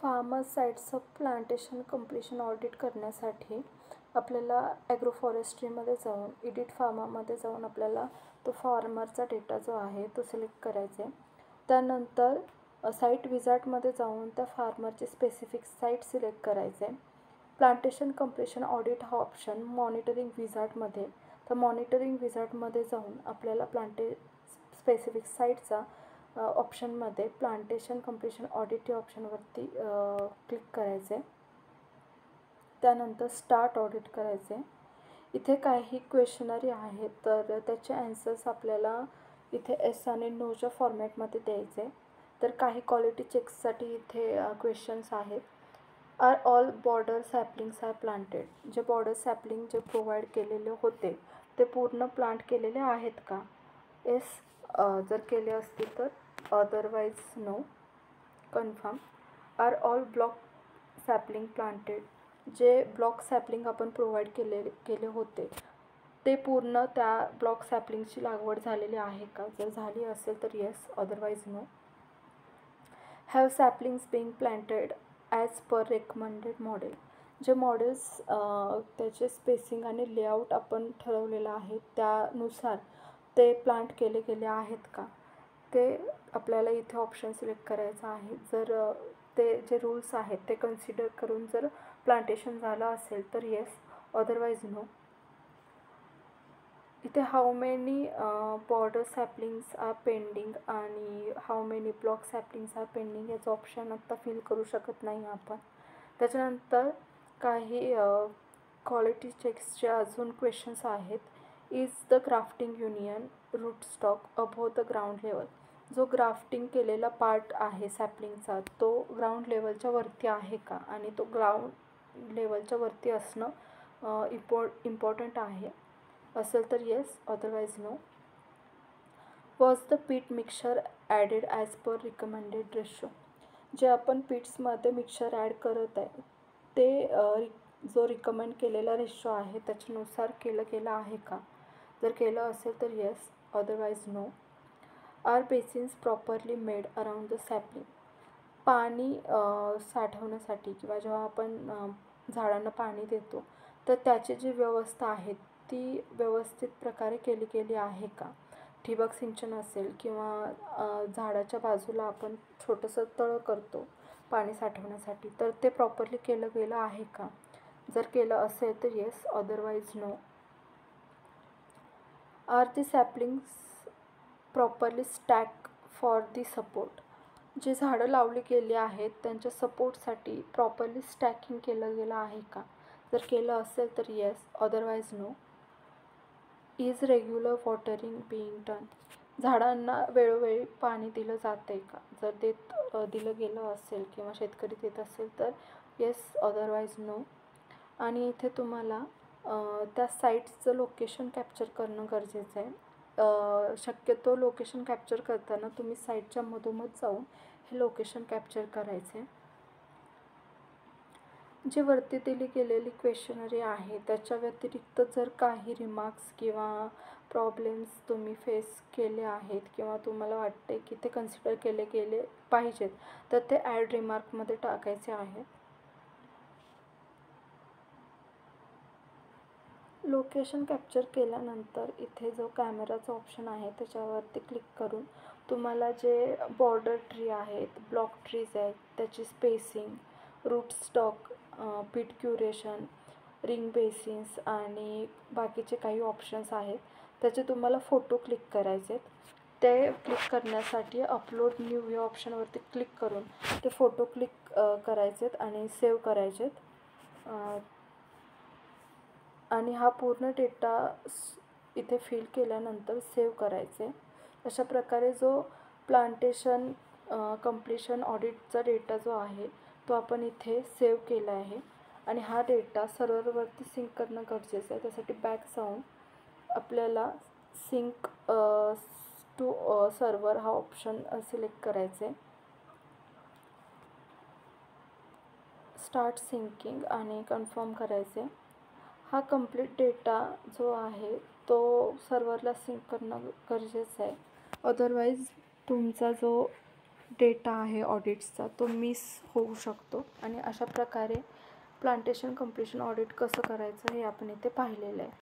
Farmer साईट्सचं plantation completion audit करण्यासाठी आपल्याला ॲग्रोफॉरेस्ट्रीमध्ये जाऊन एडिट फार्मामध्ये जाऊन आपल्याला तो फार्मरचा डेटा जो आहे तो सिलेक्ट करायचा आहे. त्यानंतर साईट विझार्टमध्ये जाऊन त्या फार्मरचे स्पेसिफिक साईट सिलेक्ट करायचे. प्लांटेशन कंप्लीशन ऑडिट हा ऑप्शन मॉनिटरिंग विझार्टमध्ये, तर मॉनिटरिंग विझार्टमध्ये जाऊन आपल्याला स्पेसिफिक साईटचा ऑप्शनमध्ये प्लांटेशन कंप्लीशन ऑडिट या ऑप्शनवरती क्लिक करायचे. त्यानंतर स्टार्ट ऑडिट करायचे. इथे काही क्वेश्चनरी आहेत तर त्याचे ॲन्सर्स आपल्याला इथे एस आणि नोच्या फॉर्मॅटमध्ये द्यायचे. तर काही क्वालिटी चेक्ससाठी इथे क्वेश्चन्स आहेत. Are all border saplings are planted. जे बॉर्डर सॅपलिंग जे प्रोव्हाइड केलेले होते ते पूर्ण प्लांट केलेले आहेत का? एस जर केले असतील तर, otherwise no. Confirm. Are all block sapling planted. जे ब्लॉक सॅपलिंग आपण प्रोव्हाइड केले होते ते पूर्ण त्या ब्लॉक सॅपलिंगची लागवड झालेली आहे का? जर झाली असेल तर yes, otherwise no. Have saplings being planted as per recommended model. जे मॉडेल्स त्याचे स्पेसिंग आणि लेआउट आपण ठरवलेलं आहे त्यानुसार ते प्लांट केले गेले आहेत का? ते आपल्याला इथे ऑप्शन सिलेक्ट करायचं आहे. जर ते जे रूल्स आहेत ते कन्सिडर करून जर प्लांटेशन झालं असेल तर येस, अदरवाईज नो. इथे how many border saplings are pending आणि how many block saplings are pending याचं ऑप्शन आत्ता फिल करू शकत नाही आपण. त्याच्यानंतर काही क्वालिटी चेक्सचे अजून क्वेश्चन्स आहेत. Is the grafting union root stock above the ground level. जो ग्राफ्टिंग केलेला पार्ट आहे सॅपलिंगचा तो ग्राउंड लेवलच्या वरती आहे का? आणि तो ग्राउंड लेवलच्या वरती असणं इम्पॉर्टंट आहे. असेल तर yes, otherwise no. Was the pit mixture added as per recommended ratio. जे आपण पीट्समध्ये मिक्सचर ॲड करत आहे ते जो रिकमेंड केलेला रेशो आहे त्याच्यानुसार केलं गेलं आहे का? जर केलं असेल तर yes, otherwise no. Are basins properly made around the sapling. पाणी साठवण्यासाठी किंवा जेव्हा आपण झाडांना पाणी देतो तर त्याची जी व्यवस्था आहे ती व्यवस्थित प्रकारे केली गेली आहे का? ठिबक सिंचन असेल किंवा झाडाच्या बाजूला आपण छोटंसं तळं करतो पाणी साठवण्यासाठी, तर ते प्रॉपरली केलं गेलं आहे का? जर केलं असेल तर yes, otherwise no. Are the saplings properly stack for the support. जे झाडं लावली गेली आहेत त्यांच्या सपोर्टसाठी प्रॉपरली स्टॅकिंग केलं गेलं आहे का? जर केलं असेल तर yes, otherwise no. Is regular watering being done. झाडांना वेळोवेळी पाणी दिलं जातं आहे का? जर दिलं गेलं असेल किंवा शेतकरी देत असेल तर येस, अदरवाईज नो. आणि इथे तुम्हाला त्या साईट्सचं लोकेशन कॅप्चर करणं गरजेचं आहे. शक्यतो लोकेशन कॅप्चर करताना तुम्ही साईटच्या मधोमध जाऊन हे लोकेशन कॅप्चर करायचे. जे वरती दिली गेलेली क्वेश्चनरी आहे त्याच्या व्यतिरिक्त जर काही रिमार्क्स किंवा प्रॉब्लेम्स तुम्ही फेस केले आहेत किंवा तुम्हाला वाटते की ते कन्सिडर केले गेले पाहिजेत तर ते ॲड रिमार्कमध्ये टाकायचे आहेत. लोकेशन कॅप्चर केल्यानंतर इथे जो कॅमेराचा ऑप्शन आहे त्याच्यावरती क्लिक करून तुम्हाला जे बॉर्डर ट्री आहेत, ब्लॉक ट्रीज आहेत त्याची स्पेसिंग, रूट स्टॉक, पीट क्युरेशन, रिंग बेसिन्स आणि बाकीचे काही ऑप्शन्स आहेत त्याचे तुम्हाला फोटो क्लिक करायचे आहेत. ते क्लिक करण्यासाठी अपलोड न्यू या ऑप्शनवरती क्लिक करून ते फोटो क्लिक करायचे आहेत आणि सेव्ह करायचे आहेत. आणि हा पूर्ण डेटा इथे फिल केल्यानंतर सेव्ह करायचे. अशा प्रकारे जो प्लांटेशन कंप्लीशन ऑडिटचा डेटा जो आहे तो आपण इथे सेव्ह केला आहे आणि हा डेटा सर्व्हरवरती सिंक करणं गरजेचं आहे. त्यासाठी बॅक जाऊन आपल्याला सिंक टू सर्व्हर हा ऑप्शन सिलेक्ट करायचा आहे. स्टार्ट सिंकिंग आणि कन्फर्म करायचे. हा कंप्लीट डेटा जो आहे तो सर्व्हरला सिंक करणं गरजेचं आहे. अदरवाईज तुमचा जो डेटा आहे ऑडिट्सचा तो मिस होऊ शकतो. आणि अशा प्रकारे प्लांटेशन कंप्लीशन ऑडिट कसं करायचं हे आपण इथे पाहिलेलं आहे.